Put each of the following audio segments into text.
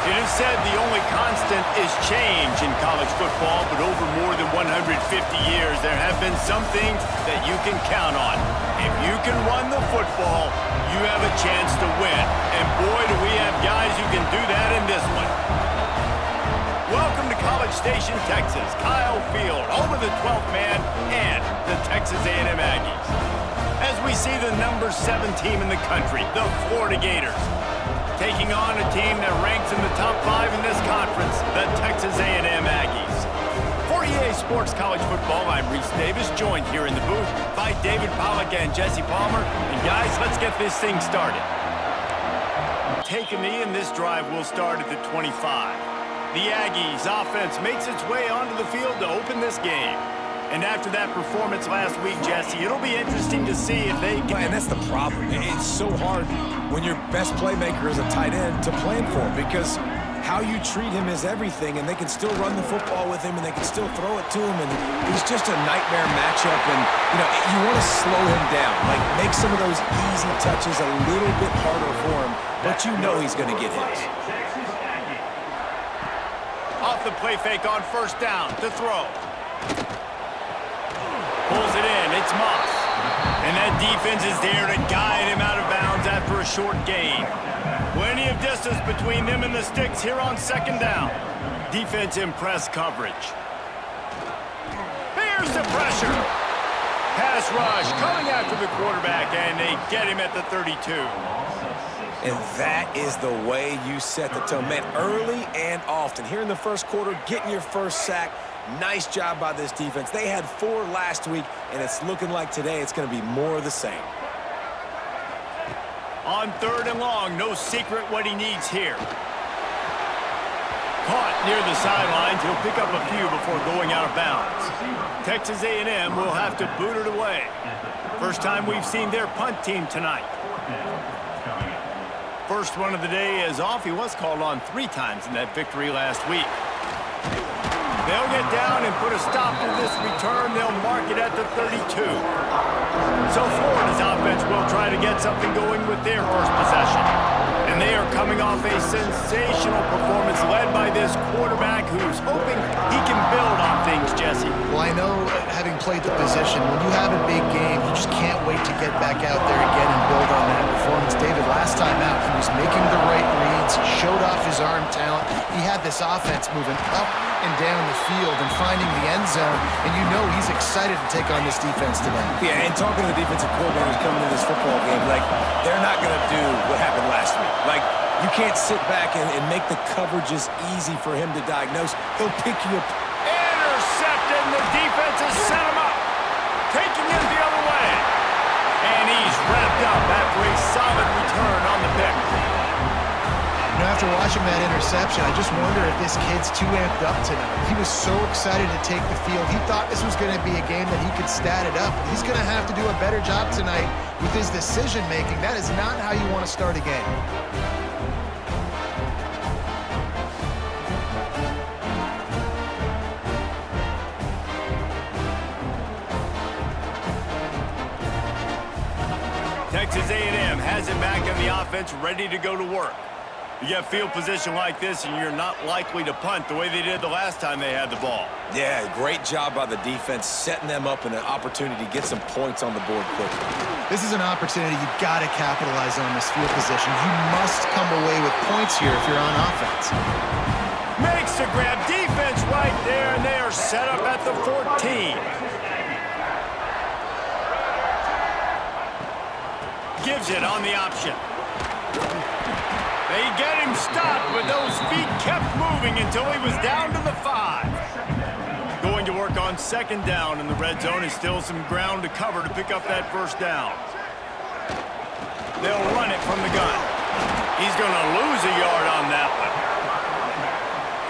It is said the only constant is change in college football, but over more than 150 years, there have been some things that you can count on. If you can run the football, you have a chance to win. And boy, do we have guys who can do that in this one. Welcome to College Station, Texas. Kyle Field, home of the 12th man and the Texas A&M Aggies. As we see the number 7 team in the country, the Florida Gators, taking on a team that ranks in the top 5 in this conference, the Texas A&M Aggies. For EA Sports College Football, I'm Reese Davis, joined here in the booth by David Pollack and Jesse Palmer. And guys, let's get this thing started. Take a knee, and this drive will start at the 25. The Aggies offense makes its way onto the field to open this game. And after that performance last week, Jesse, it'll be interesting to see if they can... And that's the problem. It's so hard when your best playmaker is a tight end to plan for him, because how you treat him is everything, and they can still run the football with him, and they can still throw it to him, and he's just a nightmare matchup. And, you know, you want to slow him down, like make some of those easy touches a little bit harder for him, but you know he's going to get hits. Off the play fake on first down to throw. Pulls it in, it's Moss. And that defense is there to guide him out of bounds after a short gain. Plenty of distance between them and the sticks here on second down. Defense in press coverage. Here's the pressure. Pass rush coming after the quarterback, and they get him at the 32. And that is the way you set the tone. Man, early and often. Here in the first quarter, getting your first sack. Nice job by this defense. They had 4 last week, and it's looking like today it's going to be more of the same. On third and long, no secret what he needs here. Caught near the sidelines. He'll pick up a few before going out of bounds. Texas A&M will have to boot it away. First time we've seen their punt team tonight. First one of the day is off. He was called on 3 times in that victory last week. They'll get down and put a stop to this return. They'll mark it at the 32. So Florida's offense will try to get something going with their first possession. And they are coming off a sensational performance led by this quarterback who's hoping he can build on things, Jesse. Well, I know, having played the position, when you have a big game, you just can't wait to get back out there again and build on that performance. David, last time out, he was making the right reads, showed off his arm talent. He had this offense moving up and down the field and finding the end zone, and you know he's excited to take on this defense today. Yeah, and talking to the defensive coordinators coming into this football game, like, they're not going to do what happened last week. Like, you can't sit back and make the coverages easy for him to diagnose. He'll pick you up. Intercepted, and the defense has set him up. Taking it the other way. And he's wrapped up after a solid return on the pick. You know, after watching that interception, I just wonder if this kid's too amped up tonight. He was so excited to take the field. He thought this was going to be a game that he could stat it up. He's going to have to do a better job tonight with his decision-making. That is not how you want to start a game. Texas A&M has it back on the offense, ready to go to work. You get field position like this, and you're not likely to punt the way they did the last time they had the ball. Yeah, great job by the defense, setting them up in an opportunity to get some points on the board quickly. This is an opportunity you've got to capitalize on this field position. You must come away with points here if you're on offense. Makes the grab, defense right there, and they are set up at the 14. Gives it on the option. They get him stopped, but those feet kept moving until he was down to the 5. Going to work on second down in the red zone, is still some ground to cover to pick up that first down. They'll run it from the gun. He's going to lose a yard on that one.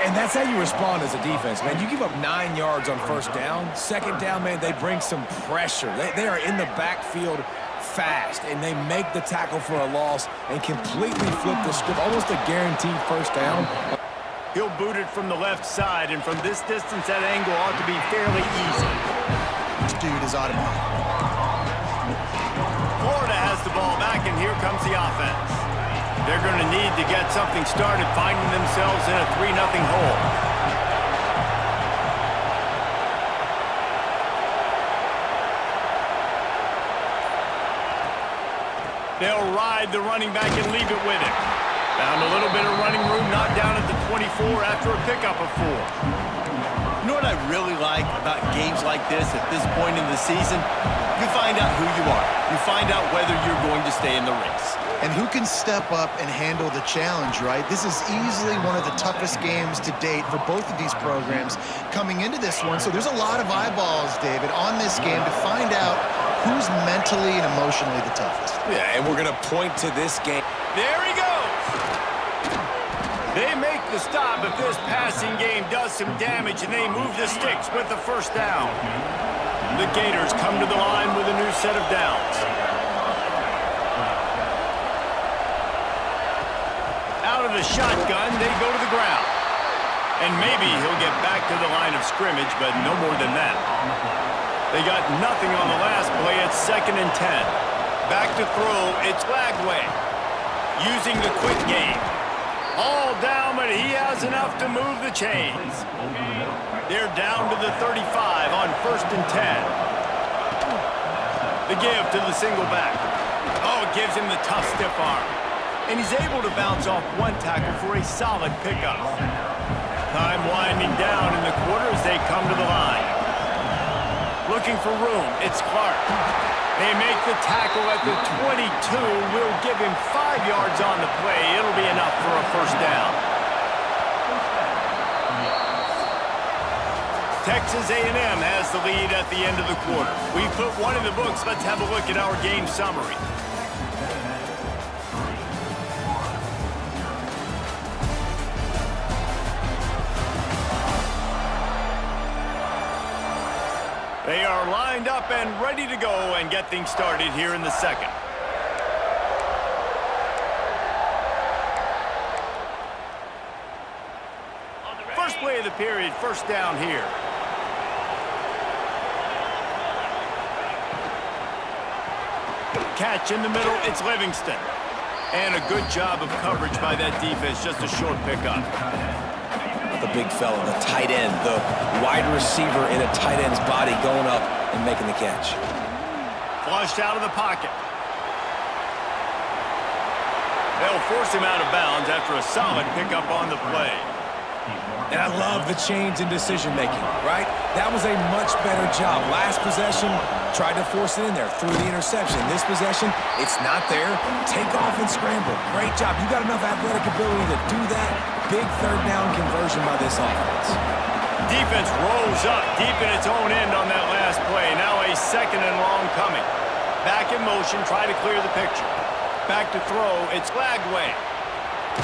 And that's how you respond as a defense, man. You give up 9 yards on first down. Second down, man, they bring some pressure. They are in the backfield fast, and they make the tackle for a loss and completely flip the script. Almost a guaranteed first down. He'll boot it from the left side, and from this distance, that angle ought to be fairly easy. This dude is automatic. Florida has the ball back, and here comes the offense. They're going to need to get something started, finding themselves in a 3-0 hole. They'll ride the running back and leave it with him. Found a little bit of running room, knocked down at the 24 after a pickup of 4. You know what I really like about games like this at this point in the season? You find out who you are. You find out whether you're going to stay in the race. And who can step up and handle the challenge, right? This is easily one of the toughest games to date for both of these programs coming into this one. So there's a lot of eyeballs, David, on this game to find out who's mentally and emotionally the toughest. Yeah, and we're going to point to this game. There he goes. They make the stop if this passing game does some damage, and they move the sticks with the first down. The Gators come to the line with a new set of downs. Out of the shotgun, they go to the ground. And maybe he'll get back to the line of scrimmage, but no more than that. They got nothing on the last play. It's 2nd and 10. Back to throw. It's Lagway. Using the quick game. All down, but he has enough to move the chains. They're down to the 35 on 1st and 10. The give to the single back. Oh, it gives him the tough stiff arm. And he's able to bounce off one tackle for a solid pickup. Time winding down in the quarter as they come to the line. Looking for room, it's Clark. They make the tackle at the 22. Will give him 5 yards on the play. It'll be enough for a first down. Texas A&M has the lead at the end of the quarter. We put one in the books. Let's have a look at our game summary. They are lined up and ready to go and get things started here in the second. First play of the period, first down here. Catch in the middle, it's Livingston. And a good job of coverage by that defense, just a short pickup. The big fella, the tight end, the wide receiver in a tight end's body going up and making the catch. Flushed out of the pocket. They'll force him out of bounds after a solid pickup on the play. And I love the change in decision-making, right? That was a much better job. Last possession, tried to force it in there, threw the interception. This possession, it's not there. Take off and scramble. Great job. You got enough athletic ability to do that. Big third down conversion by this offense. Defense rolls up deep in its own end on that last play. Now a 2nd and long coming. Back in motion, try to clear the picture. Back to throw, it's Lagway.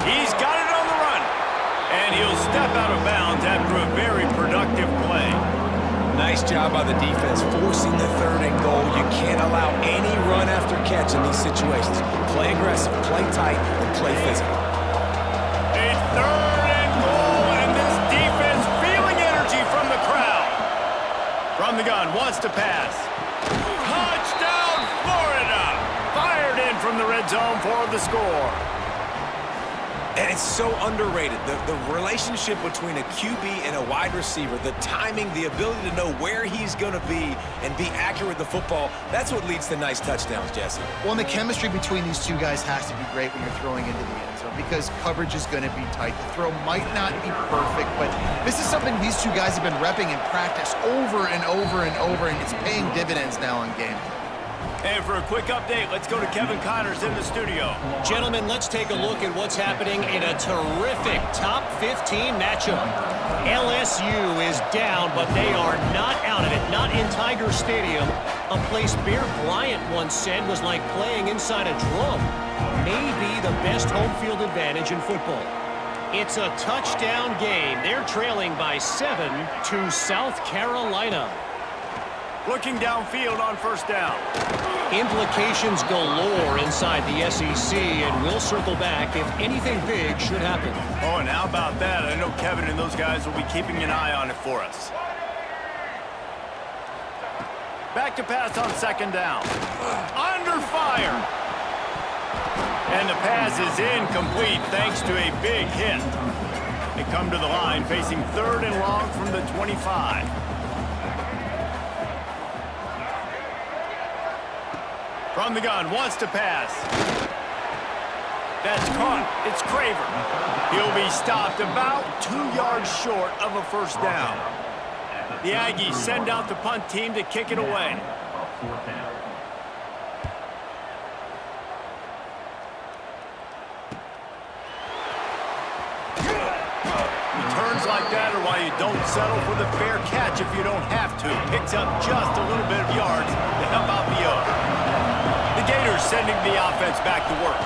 He's got it on the run. And he'll step out of bounds after a very productive play. Nice job by the defense, forcing the 3rd and goal. You can't allow any run after catch in these situations. Play aggressive, play tight, and play physical. A 3rd and goal, and this defense feeling energy from the crowd. From the gun, wants to pass. Touchdown, Florida! Fired in from the red zone for the score. And it's so underrated. The relationship between a QB and a wide receiver, the timing, the ability to know where he's going to be and be accurate with the football, that's what leads to nice touchdowns, Jesse. Well, and the chemistry between these two guys has to be great when you're throwing into the end zone because coverage is going to be tight. The throw might not be perfect, but this is something these two guys have been repping in practice over and over and over, and it's paying dividends now on game day. And for a quick update, let's go to Kevin Connors in the studio. Gentlemen, let's take a look at what's happening in a terrific top 15 matchup. LSU is down, but they are not out of it, not in Tiger Stadium, a place Bear Bryant once said was like playing inside a drum. Maybe the best home field advantage in football. It's a touchdown game. They're trailing by 7 to South Carolina. Looking downfield on first down. Implications galore inside the SEC, and we'll circle back if anything big should happen. Oh, and how about that? I know Kevin and those guys will be keeping an eye on it for us. Back to pass on 2nd down. Under fire. And the pass is incomplete thanks to a big hit. They come to the line facing 3rd and long from the 25. From the gun, wants to pass. That's caught. It's Craver. He'll be stopped about 2 yards short of a first down. The Aggies send out the punt team to kick it away. Returns like that are why you don't settle for the fair catch if you don't have to. Picks up just a little bit of yards to help out the O. The Gators sending the offense back to work.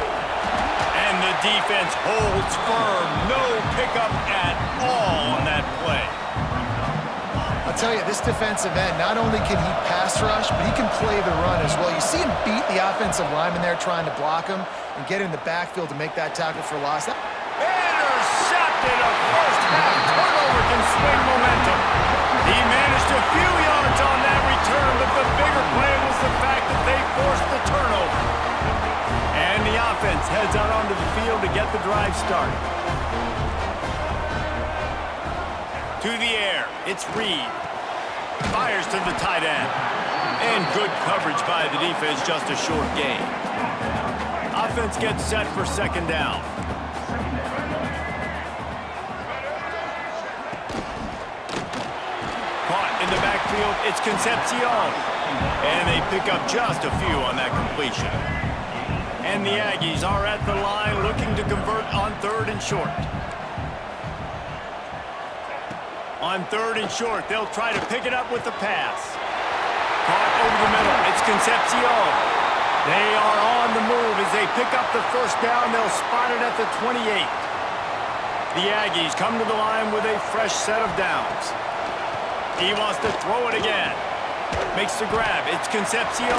And the defense holds firm. No pickup at all on that play. I'll tell you, this defensive end, not only can he pass rush, but he can play the run as well. You see him beat the offensive lineman there trying to block him and get in the backfield to make that tackle for loss. Intercepted. A first-half turnover can swing momentum. He managed a few yards on that return, but the bigger play was the fact that they forced the turnover. And the offense heads out onto the field to get the drive started. To the air, it's Reed. Fires to the tight end. And good coverage by the defense, just a short gain. Offense gets set for 2nd down. Caught in the backfield, it's Concepcion. And they pick up just a few on that completion. And the Aggies are at the line looking to convert on 3rd and short. On 3rd and short, they'll try to pick it up with the pass. Caught over the middle. It's Concepcion. They are on the move as they pick up the first down. They'll spot it at the 28. The Aggies come to the line with a fresh set of downs. He wants to throw it again. Makes the grab. It's Concepcion.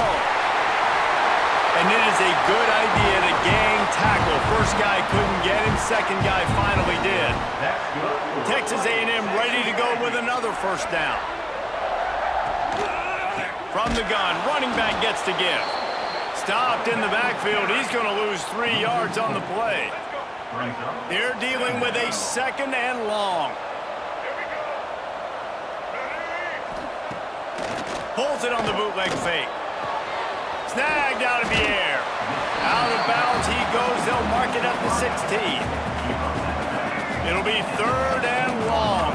And it is a good idea to gang tackle. First guy couldn't get him. Second guy finally did. Texas A&M ready to go with another first down. From the gun, running back gets to give. Stopped in the backfield. He's going to lose 3 yards on the play. They're dealing with a 2nd and long. Pulls it on the bootleg fake. Snagged out of the air. Out of bounds he goes. They'll mark it at the 16. It'll be 3rd and long.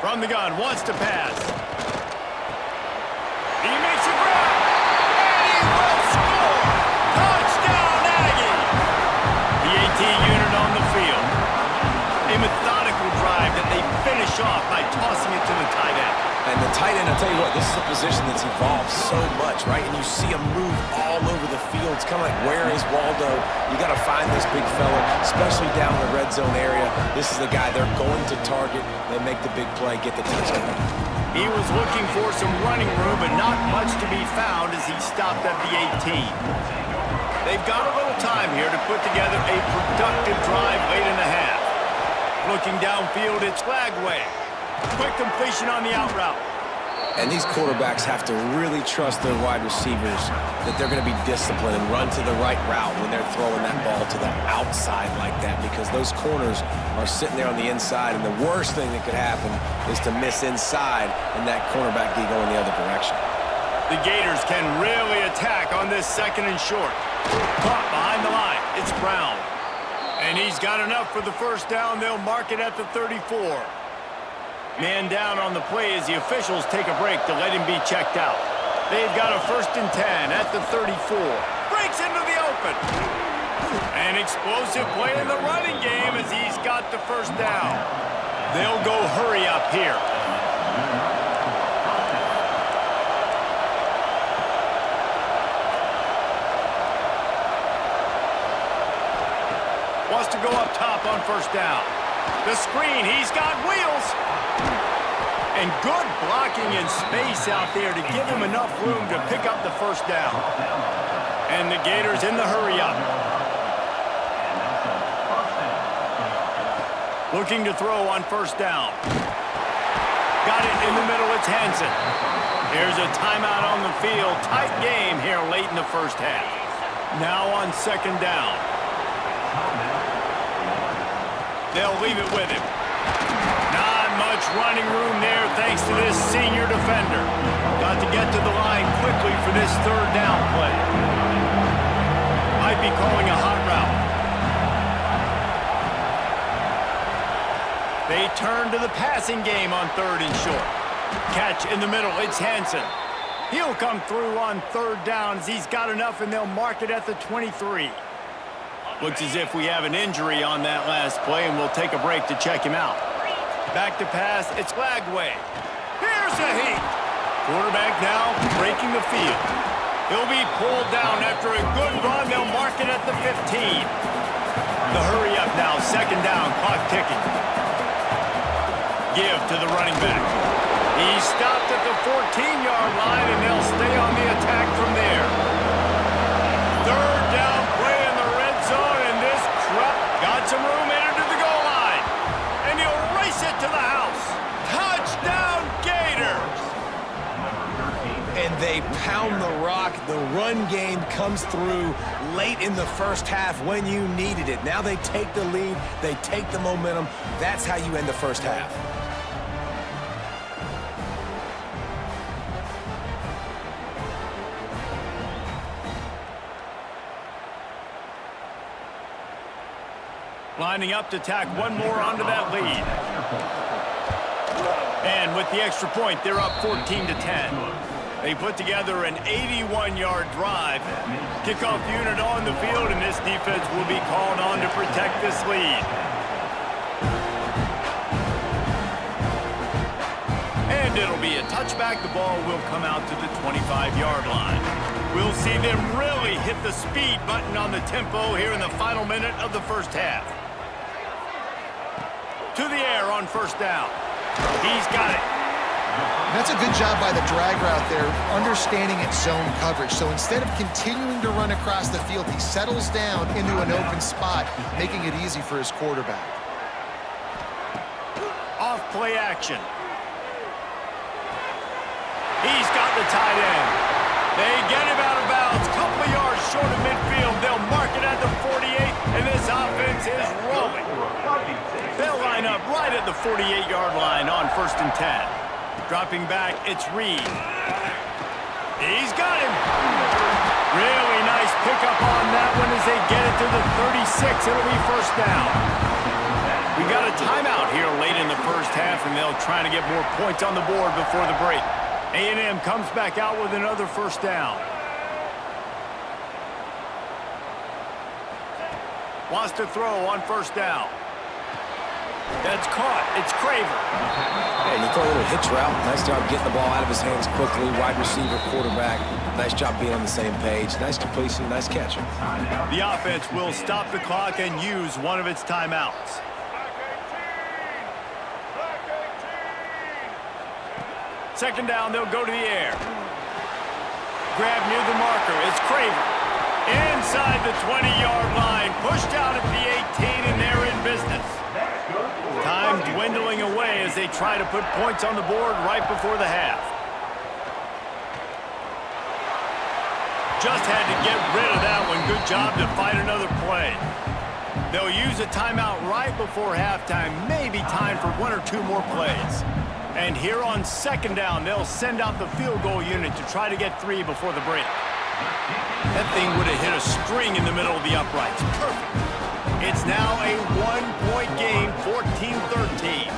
From the gun, wants to pass. He makes a grab. And he will score. Touchdown, Aggie. The AT unit on the field. A methodical drive that they finish off by tossing it to the tight end. And the tight end, I'll tell you what, this is a position that's evolved so much, right? And you see him move all over the field. It's kind of like, where is Waldo? You got to find this big fella, especially down in the red zone area. This is the guy they're going to target. They make the big play, get the touchdown. He was looking for some running room, but not much to be found as he stopped at the 18. They've got a little time here to put together a productive drive late in the half. Looking downfield, it's Lagway. Quick completion on the out route. And these quarterbacks have to really trust their wide receivers that they're going to be disciplined and run to the right route when they're throwing that ball to the outside like that, because those corners are sitting there on the inside, and the worst thing that could happen is to miss inside and that cornerback be going the other direction. The Gators can really attack on this 2nd and short. Caught behind the line. It's Brown. And he's got enough for the first down. They'll mark it at the 34. Man down on the play as the officials take a break to let him be checked out. They've got a 1st and 10 at the 34. Breaks into the open. An explosive play in the running game as he's got the first down. They'll go hurry up here. Wants to go up top on first down. The screen, he's got wheels. And good blocking in space out there to give him enough room to pick up the first down. And the Gators in the hurry-up. Looking to throw on first down. Got it in the middle, it's Hansen. Here's a timeout on the field. Tight game here late in the first half. Now on second down. They'll leave it with him. Not much running room there thanks to this senior defender. Got to get to the line quickly for this third down play. Might be calling a hot route. They turn to the passing game on third and short. Catch in the middle, it's Hansen. He'll come through on third down as he's got enough, and they'll mark it at the 23. Looks as if we have an injury on that last play, and we'll take a break to check him out. Back to pass, it's Lagway. Here's a heat. Quarterback now breaking the field. He'll be pulled down after a good run. They'll mark it at the 15. The hurry up now, second down, clock ticking. Give to the running back. He stopped at the 14-yard line, and they'll stay on the attack from there. Third down play in the red zone, and this crop got some room headed to the goal line. And he'll race it to the house. Touchdown, Gators! And they pound the rock. The run game comes through late in the first half when you needed it. Now they take the lead. They take the momentum. That's how you end the first half. Lining up to tack one more onto that lead. And with the extra point, they're up 14-10. They put together an 81-yard drive. Kickoff unit on the field, and this defense will be called on to protect this lead. And it'll be a touchback. The ball will come out to the 25-yard line. We'll see them really hit the speed button on the tempo here in the final minute of the first half. To the air on first down. He's got it. That's a good job by the drag route there, understanding its zone coverage. So instead of continuing to run across the field, he settles down into an open spot, making it easy for his quarterback. Off play action. He's got the tight end. They get him out of bounds, couple of yards short of midfield. They'll mark it at the 48, and this offense is rolling. They'll line up right at the 48-yard line on 1st and 10. Dropping back, it's Reed. He's got him. Really nice pickup on that one as they get it to the 36. It'll be first down. We got a timeout here late in the first half, and they'll try to get more points on the board before the break. A&M comes back out with another first down. Wants to throw on first down. That's caught. It's Craver. Hey, you throw a little hitch route. Nice job getting the ball out of his hands quickly. Wide receiver, quarterback. Nice job being on the same page. Nice completion, nice catch. The offense will stop the clock and use one of its timeouts. Second down, they'll go to the air. Grab near the marker. It's Craver. Inside the 20-yard line. Pushed out at the 18, and they're in business. Time dwindling away as they try to put points on the board right before the half. Just had to get rid of that one. Good job to fight another play. They'll use a timeout right before halftime. Maybe time for one or two more plays. And here on second down, they'll send out the field goal unit to try to get 3 before the break. That thing would have hit a string in the middle of the uprights. Perfect. It's now a one-point game, 14-13.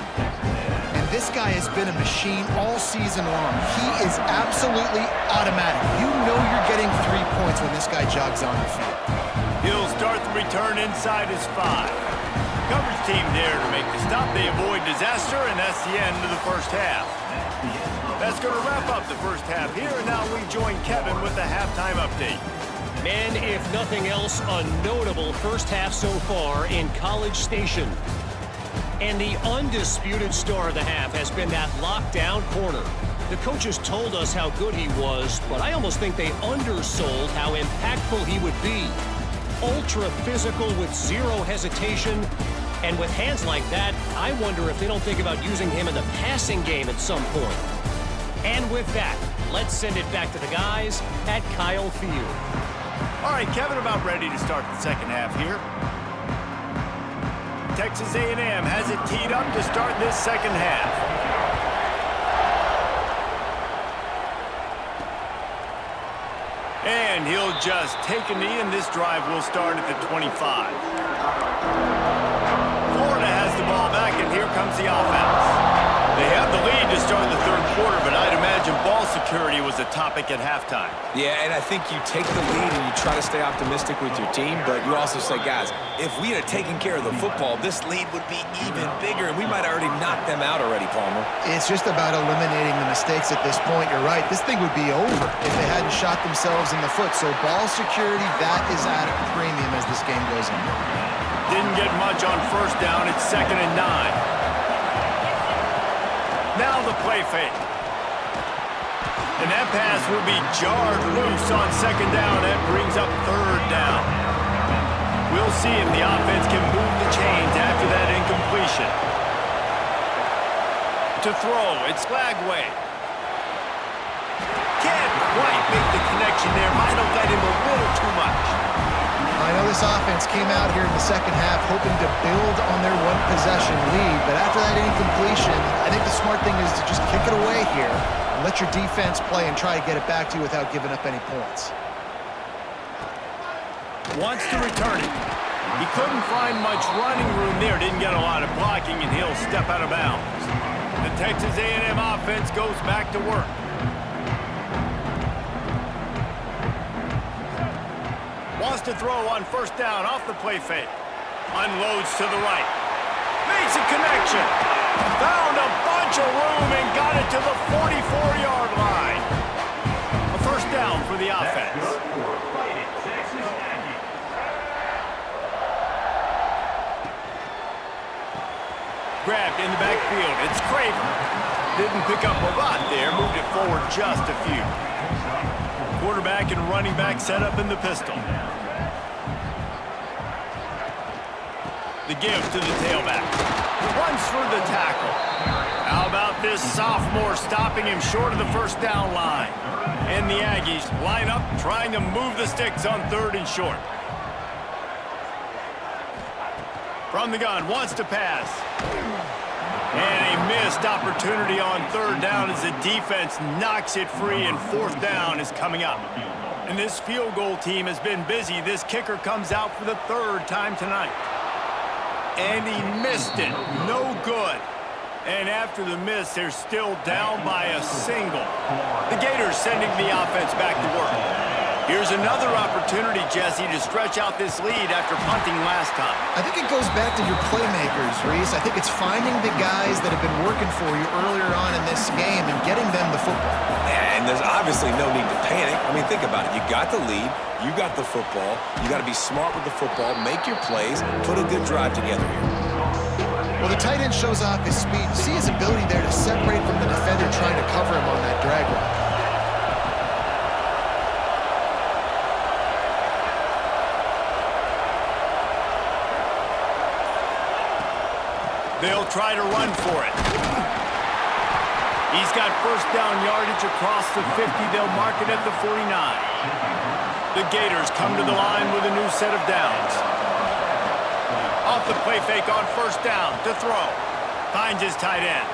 And this guy has been a machine all season long. He is absolutely automatic. You know you're getting 3 points when this guy jogs on the field. He'll start the return inside his 5. Coverage team there to make the stop. They avoid disaster, and that's the end of the first half. That's going to wrap up the first half here, and now we join Kevin with the halftime update. Man, if nothing else, a notable first half so far in College Station. And the undisputed star of the half has been that lockdown corner. The coaches told us how good he was, but I almost think they undersold how impactful he would be. Ultra physical with zero hesitation. And with hands like that, I wonder if they don't think about using him in the passing game at some point. And with that, Let's send it back to the guys at Kyle Field. All right, Kevin, about ready to start the second half here. Texas A&M has it teed up to start this second half. And he'll just take a knee, and this drive will start at the 25. Florida has the ball back, and here comes the offense. They have the lead to start the third quarter, but I'd imagine ball security was a topic at halftime. Yeah, and I think you take the lead and you try to stay optimistic with your team, but you also say, guys, if we had taken care of the football, this lead would be even bigger, and we might have already knocked them out already, Palmer. It's just about eliminating the mistakes at this point. You're right. This thing would be over if they hadn't shot themselves in the foot. So ball security, that is at a premium as this game goes on. Didn't get much on first down. It's 2nd and 9. Now the play fake. And that pass will be jarred loose on 2nd down. That brings up 3rd down. We'll see if the offense can move the chains after that incompletion. To throw, it's Lagway. Can't quite make the connection there. Might have led him a little too much. I know this offense came out here in the second half hoping to build on their one-possession lead, but after that incompletion, I think the smart thing is to just kick it away here and let your defense play and try to get it back to you without giving up any points. Wants to return it. He couldn't find much running room there. Didn't get a lot of blocking, and he'll step out of bounds. The Texas A&M offense goes back to work. Wants to throw on first down off the play fake. Unloads to the right. Makes a connection. Found a bunch of room and got it to the 44-yard line. A first down for the offense. Grabbed in the backfield. It's Craven. Didn't pick up a lot there. Moved it forward just a few. Quarterback and running back set up in the pistol. The give to the tailback. Runs for the tackle. How about this sophomore stopping him short of the first down line? And the Aggies line up trying to move the sticks on 3rd and short. From the gun, wants to pass. And a missed opportunity on 3rd down as the defense knocks it free, and 4th down is coming up. And this field goal team has been busy. This kicker comes out for the 3rd time tonight. And he missed it. No good. And after the miss, they're still down by a single. The Gators sending the offense back to work. Here's another opportunity, Jesse, to stretch out this lead after punting last time. I think it goes back to your playmakers, Reese. I think it's finding the guys that have been working for you earlier on in this game and getting them the football. And there's obviously no need to panic. I mean, think about it. You got the lead. You got the football. You got to be smart with the football. Make your plays. Put a good drive together here. Well, the tight end shows off his speed. You see his ability there to separate from the defender trying to cover him on that drag route. They'll try to run for it. He's got first down yardage across the 50. They'll mark it at the 49. The Gators come to the line with a new set of downs. Off the play fake on first down to throw. Finds his tight end.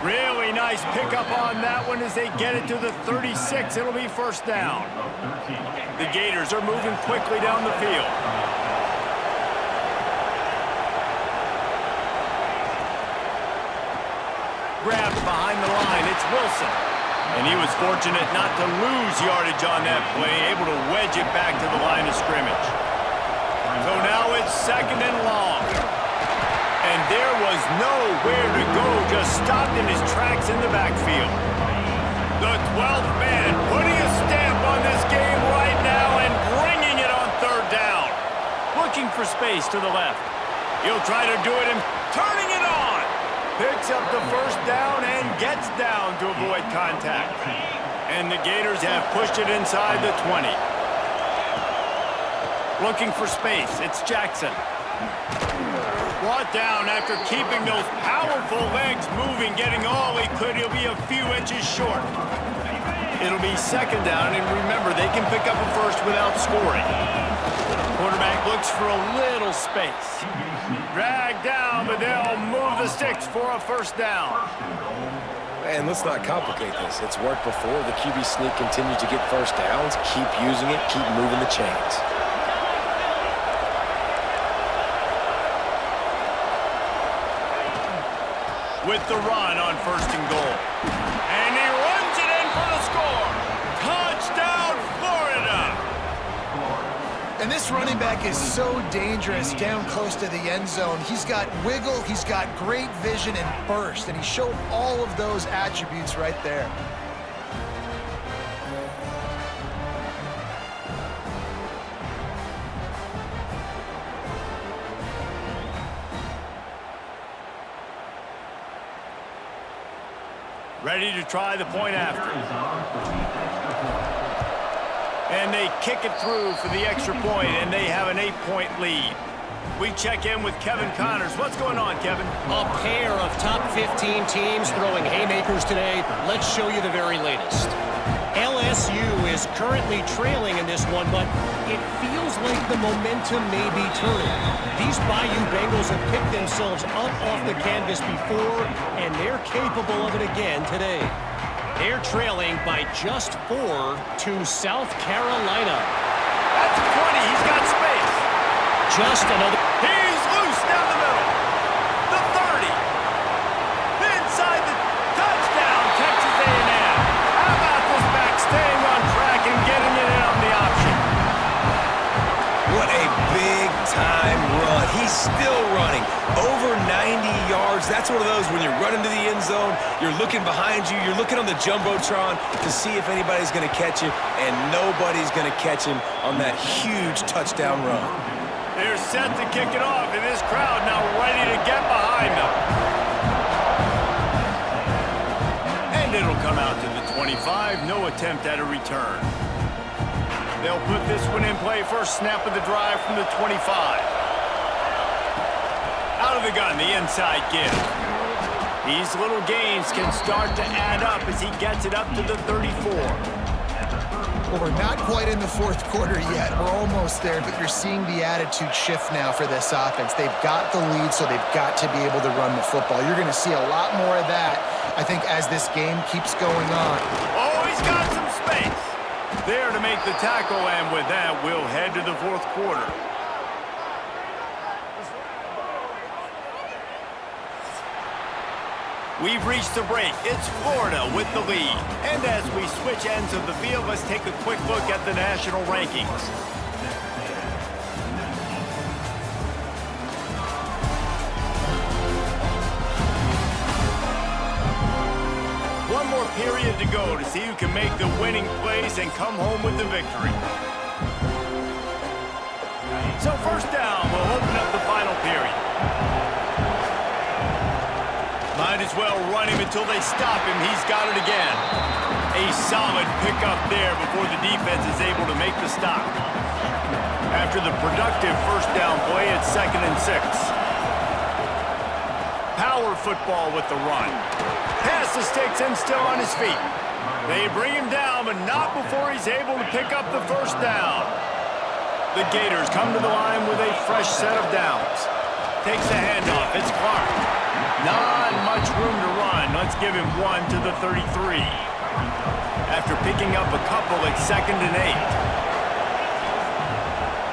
Really nice pickup on that one as they get it to the 36. It'll be first down. The Gators are moving quickly down the field. Grabbed behind the line. It's Wilson. And he was fortunate not to lose yardage on that play, able to wedge it back to the line of scrimmage. So now it's 2nd and long. And there was nowhere to go, just stopped in his tracks in the backfield. The 12th man putting a stamp on this game right now and bringing it on 3rd down. Looking for space to the left. He'll try to do it and turning it on. Picks up the first down and gets down to avoid contact. And the Gators have pushed it inside the 20. Looking for space. It's Jackson. brought down after keeping those powerful legs moving, getting all he could. He'll be a few inches short. It'll be second down, and remember, they can pick up a first without scoring. Quarterback looks for a little space. Drag down, but they'll move the sticks for a first down. And let's not complicate this. It's worked before. The QB sneak continues to get first downs. Keep using it. Keep moving the chains. With the run on first and goal. And he runs it in for the score. Touchdown, Florida. And this running back is so dangerous down close to the end zone. He's got wiggle, he's got great vision and burst, and he showed all of those attributes right there. Ready to try the point after. And they kick it through for the extra point, and they have an 8-point lead. We check in with Kevin Connors. What's going on, Kevin? A pair of top 15 teams throwing haymakers today. Let's show you the very latest. LSU is currently trailing in this one, but it feels like the momentum may be turning. These Bayou Bengals have picked themselves up off the canvas before, and they're capable of it again today. They're trailing by just 4 to South Carolina. That's 20. He's got space. Just another. He's loose down the middle. The 30. Inside the touchdown, Texas A&M. How about this back staying on track and getting it in on the option? What a big-time run. He's still running. Over 90 yards. That's one of those when you're running to the end zone, you're looking behind you, you're looking on the Jumbotron to see if anybody's going to catch him, and nobody's going to catch him on that huge touchdown run. They're set to kick it off, and this crowd now ready to get behind them. And it'll come out to the 25. No attempt at a return. They'll put this one in play. First snap of the drive from the 25. Out of the gun, the inside give. These little gains can start to add up as he gets it up to the 34. Well, we're not quite in the fourth quarter yet. We're almost there, but you're seeing the attitude shift now for this offense. They've got the lead, so they've got to be able to run the football. You're going to see a lot more of that, I think, as this game keeps going on. Oh, he's got some space. There to make the tackle, and with that, we'll head to the fourth quarter. We've reached the break. It's Florida with the lead. And as we switch ends of the field, let's take a quick look at the national rankings. One more period to go to see who can make the winning plays and come home with the victory. So first down, we'll open up the final period. Might as well run him until they stop him. He's got it again. A solid pickup there before the defense is able to make the stop. After the productive first down play, it's 2nd and 6. Power football with the run. Pass the sticks and still on his feet. They bring him down, but not before he's able to pick up the first down. The Gators come to the line with a fresh set of downs. Takes the handoff. It's Clark. Not much room to run. Let's give him 1 to the 33. After picking up a couple, it's 2nd and 8.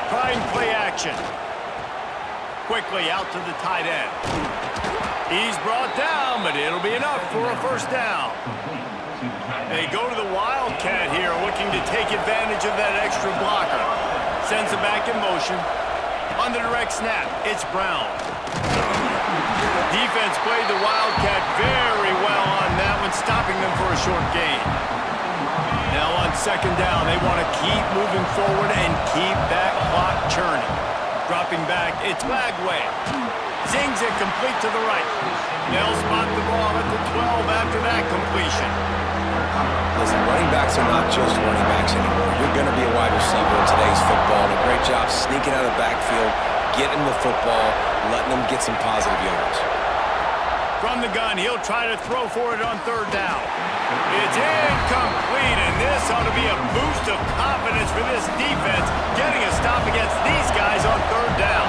Trying play action. Quickly out to the tight end. He's brought down, but it'll be enough for a first down. They go to the Wildcat here, looking to take advantage of that extra blocker. Sends it back in motion. On the direct snap, it's Brown. Defense played the Wildcat very well on that one, stopping them for a short gain. Now on second down, they want to keep moving forward and keep that clock churning. Dropping back, it's Lagway. Zings it complete to the right. They'll spot the ball at the 12 after that completion. Listen, running backs are not just running backs anymore. You're going to be a wide receiver in today's football. And a great job sneaking out of the backfield, get him the football, letting him get some positive yards. From the gun, he'll try to throw for it on third down. It's incomplete, and this ought to be a boost of confidence for this defense, getting a stop against these guys on third down.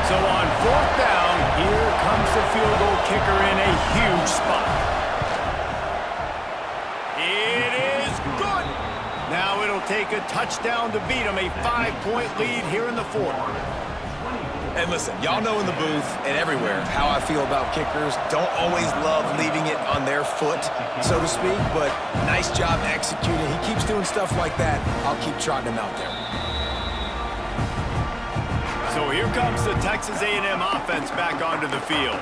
So on fourth down, here comes the field goal kicker in a huge spot. It is good. Now it'll take a touchdown to beat them, a 5-point lead here in the fourth. And listen, y'all know in the booth and everywhere how I feel about kickers. Don't always love leaving it on their foot, so to speak, but nice job executing. He keeps doing stuff like that. I'll keep trotting him out there. So here comes the Texas A&M offense back onto the field.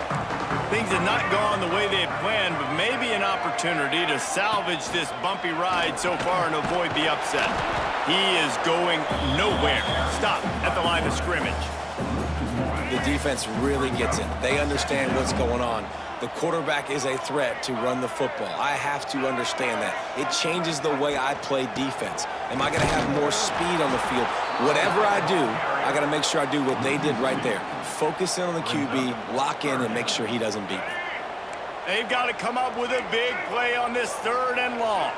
Things have not gone the way they had planned, but maybe an opportunity to salvage this bumpy ride so far and avoid the upset. He is going nowhere. Stop at the line of scrimmage. The defense really gets it. They understand what's going on. The quarterback is a threat to run the football. I have to understand that. It changes the way I play defense. Am I going to have more speed on the field? Whatever I do, I got to make sure I do what they did right there. Focus in on the QB, lock in, and make sure he doesn't beat me. They've got to come up with a big play on this third and long.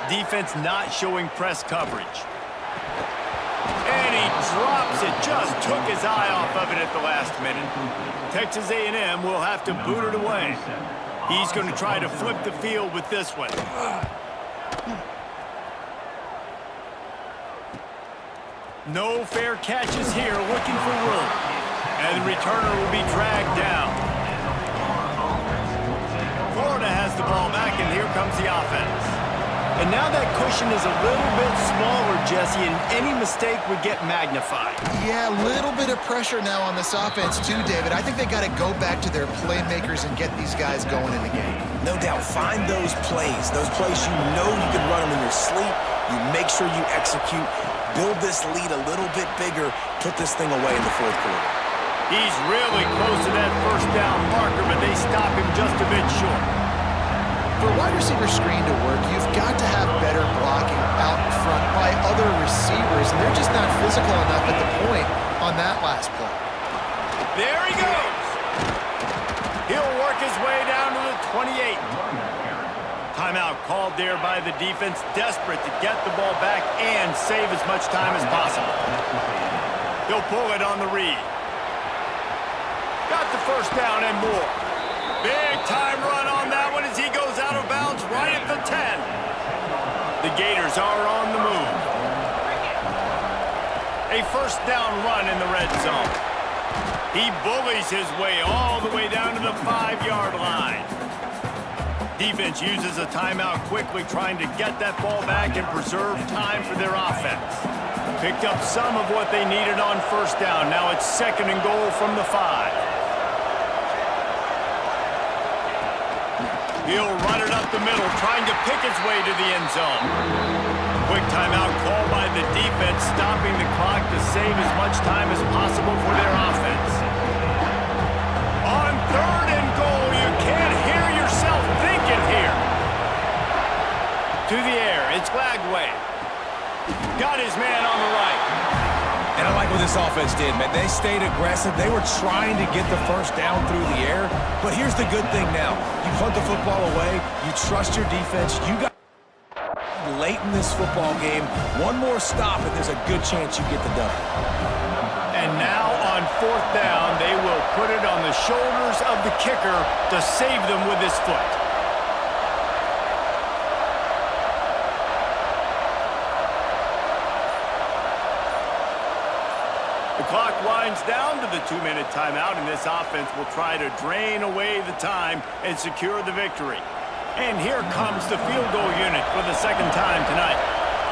Defense not showing press coverage. And he drops it, just took his eye off of it at the last minute. Texas A&M will have to boot it away. He's going to try to flip the field with this one. No fair catches here, looking for room. And the returner will be dragged down. Florida has the ball back, and here comes the offense. And now that cushion is a little bit smaller, Jesse, and any mistake would get magnified. Yeah, a little bit of pressure now on this offense too, David. I think they got to go back to their playmakers and get these guys going in the game. No doubt. Find those plays you know you can run them in your sleep. You make sure you execute. Build this lead a little bit bigger. Put this thing away in the fourth quarter. He's really close to that first down marker, but they stop him just a bit short. For a wide receiver screen to work, you've got to have better blocking out in front by other receivers, and they're just not physical enough at the point on that last play. There he goes. He'll work his way down to the 28. Timeout called there by the defense, desperate to get the ball back and save as much time as possible. He'll pull it on the read. Got the first down and more. Big time run on that one as he goes out of bounds right at the 10. The Gators are on the move. A first down run in the red zone. He bullies his way all the way down to the 5-yard line. Defense uses a timeout quickly, trying to get that ball back and preserve time for their offense. Picked up some of what they needed on first down. Now it's second and goal from the 5. He'll run it up the middle, trying to pick his way to the end zone. Quick timeout called by the defense, stopping the clock to save as much time as possible for their offense. On third and goal, you can't hear yourself thinking here. To the air, it's Glagway. Got his man on the right. And I like what this offense did, man. They stayed aggressive. They were trying to get the first down through the air. But here's the good thing now. You punt the football away. You trust your defense. You got late in this football game. One more stop, and there's a good chance you get the dub. And now on fourth down, they will put it on the shoulders of the kicker to save them with his foot. The clock winds down to the 2-minute timeout, and this offense will try to drain away the time and secure the victory. And here comes the field goal unit for the second time tonight.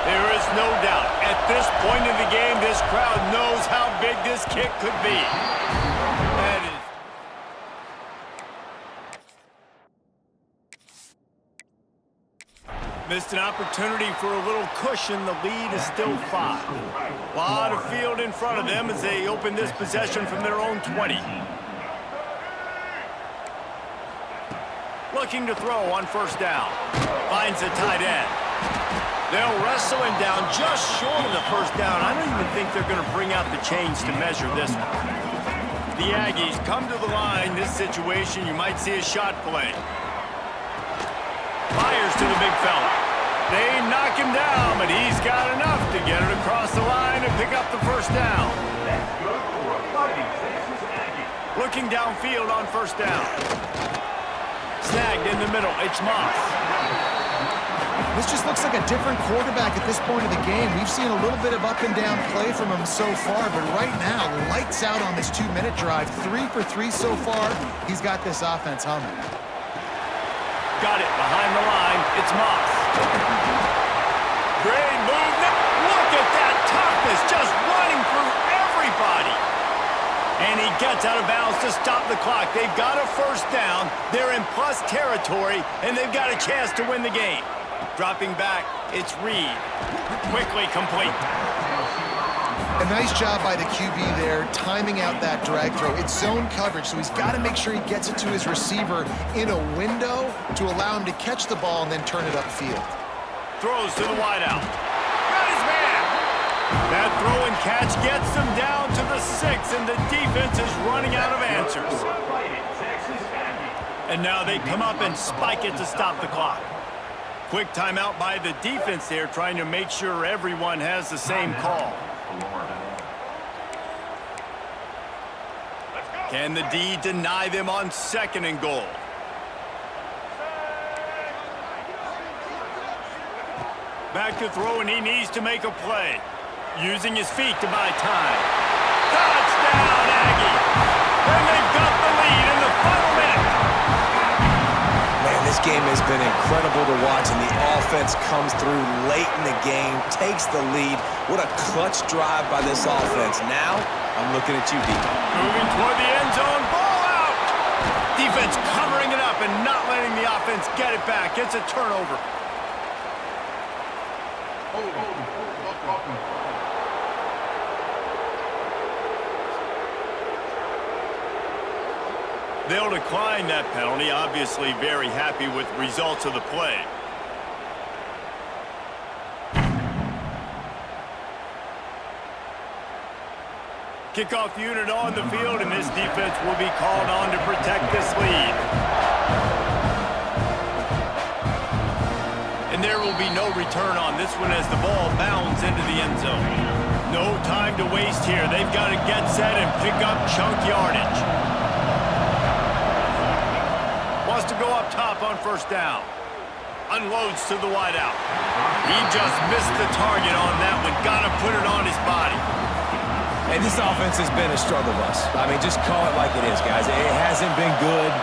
There is no doubt, at this point in the game, this crowd knows how big this kick could be. That is... Missed an opportunity for a little cushion. The lead is still 5. A lot of field in front of them as they open this possession from their own 20. Looking to throw on first down. Finds a tight end. They'll wrestle him down just short of the first down. I don't even think they're going to bring out the chains to measure this one. The Aggies come to the line. This situation, you might see a shot play. Fires to the big fella. They knock him down, but he's got enough to get it across the line and pick up the first down. Looking downfield on first down. Snagged in the middle. It's Moss. This just looks like a different quarterback at this point of the game. We've seen a little bit of up and down play from him so far, but right now, lights out on this 2-minute drive. 3 for 3 so far. He's got this offense humming. Got it behind the line. It's Moss. Great movement. Look at that toughness, just running through everybody. And he gets out of bounds to stop the clock. They've got a first down. They're in plus territory, and they've got a chance to win the game. Dropping back, it's Reed. Quickly complete. A nice job by the QB there, timing out that drag throw. It's zone coverage, so he's got to make sure he gets it to his receiver in a window to allow him to catch the ball and then turn it upfield. Throws to the wideout. Got his man. That throw and catch gets them down to the 6, and the defense is running out of answers. And now they come up and spike it to stop the clock. Quick timeout by the defense there, trying to make sure everyone has the same call. Can the D deny them on 2nd and goal? Back to throw, and he needs to make a play. Using his feet to buy time. Touchdown, Aggie! And they've got the lead in the final minute. Man, this game has been incredible to watch, and the offense comes through late in the game, takes the lead. What a clutch drive by this offense. Now, I'm looking at you, D. Moving toward the end zone, ball out! Defense covering it up and not letting the offense get it back. It's a turnover. They'll decline that penalty, obviously very happy with the results of the play. Kickoff unit on the field, and this defense will be called on to protect this lead. And there will be no return on this one as the ball bounds into the end zone. No time to waste here. They've got to get set and pick up chunk yardage. Wants to go up top on first down. Unloads to the wideout. He just missed the target on that one. Got to put it on his body. And this offense has been a struggle bus. I mean, just call it like it is, guys. It hasn't been good,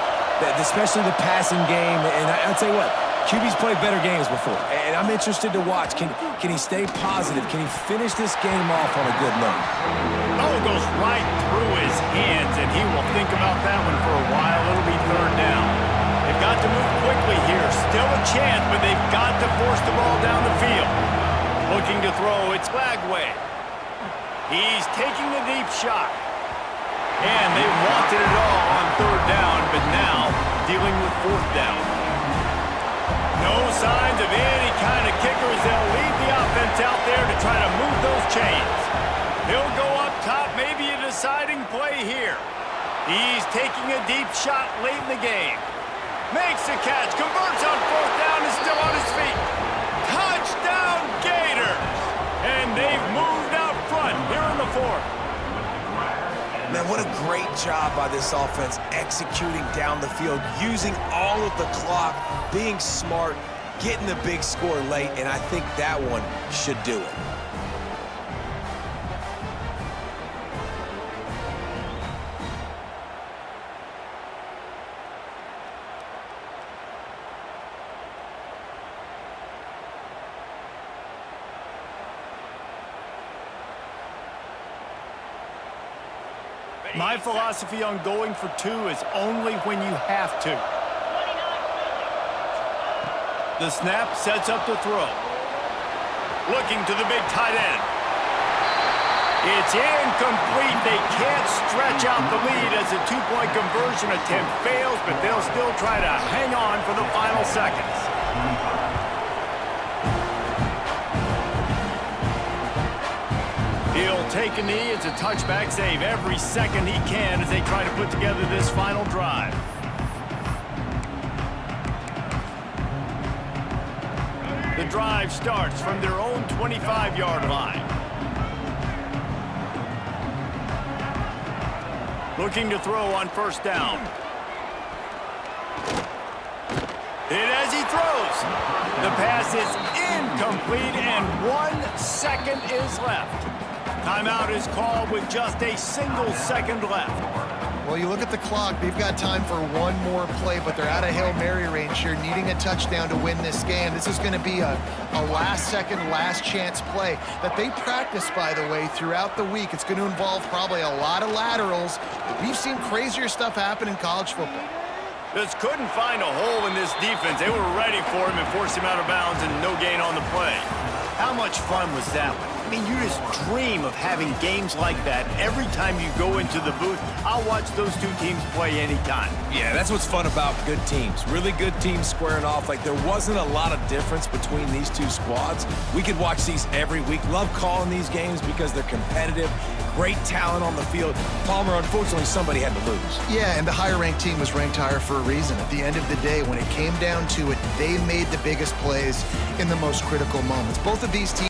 especially the passing game. And I'll tell you what, QB's played better games before. And I'm interested to watch. Can he stay positive? Can he finish this game off on a good note? Oh, it goes right through his hands, and he will think about that one for a while. It'll be 3rd down. They've got to move quickly here. Still a chance, but they've got to force the ball down the field. Looking to throw, it's Bagway. He's taking a deep shot. And they wanted it all on 3rd down, but now dealing with 4th down. No signs of any kind of kickers. They'll leave the offense out there to try to move those chains. He'll go up top, maybe a deciding play here. He's taking a deep shot late in the game. Makes the catch, converts on 4th down, is still on his feet. Touchdown, Gators! And they've moved out front here in the 4th. Man, what a great job by this offense executing down the field, using all of the clock, being smart, getting the big score late, and I think that one should do it. My philosophy on going for 2 is only when you have to. The snap sets up the throw. Looking to the big tight end. It's incomplete. They can't stretch out the lead as a 2-point conversion attempt fails, but they'll still try to hang on for the final seconds. He'll take a knee. It's a touchback. Save every second he can as they try to put together this final drive. The drive starts from their own 25-yard line. Looking to throw on first down. Hit as he throws. The pass is incomplete, and 1 second is left. Timeout is called with just a single second left. Well, you look at the clock. They've got time for one more play, but they're out of Hail Mary range here, needing a touchdown to win this game. This is going to be a last-second, last-chance play that they practice, by the way, throughout the week. It's going to involve probably a lot of laterals. We've seen crazier stuff happen in college football. Just couldn't find a hole in this defense. They were ready for him and forced him out of bounds, and no gain on the play. How much fun was that one? I mean, you just dream of having games like that every time you go into the booth. I'll watch those two teams play anytime. Yeah, that's what's fun about good teams. Really good teams squaring off. Like, there wasn't a lot of difference between these two squads. We could watch these every week. Love calling these games because they're competitive. Great talent on the field. Palmer, unfortunately, somebody had to lose. Yeah, and the higher-ranked team was ranked higher for a reason. At the end of the day, when it came down to it, they made the biggest plays in the most critical moments. Both of these teams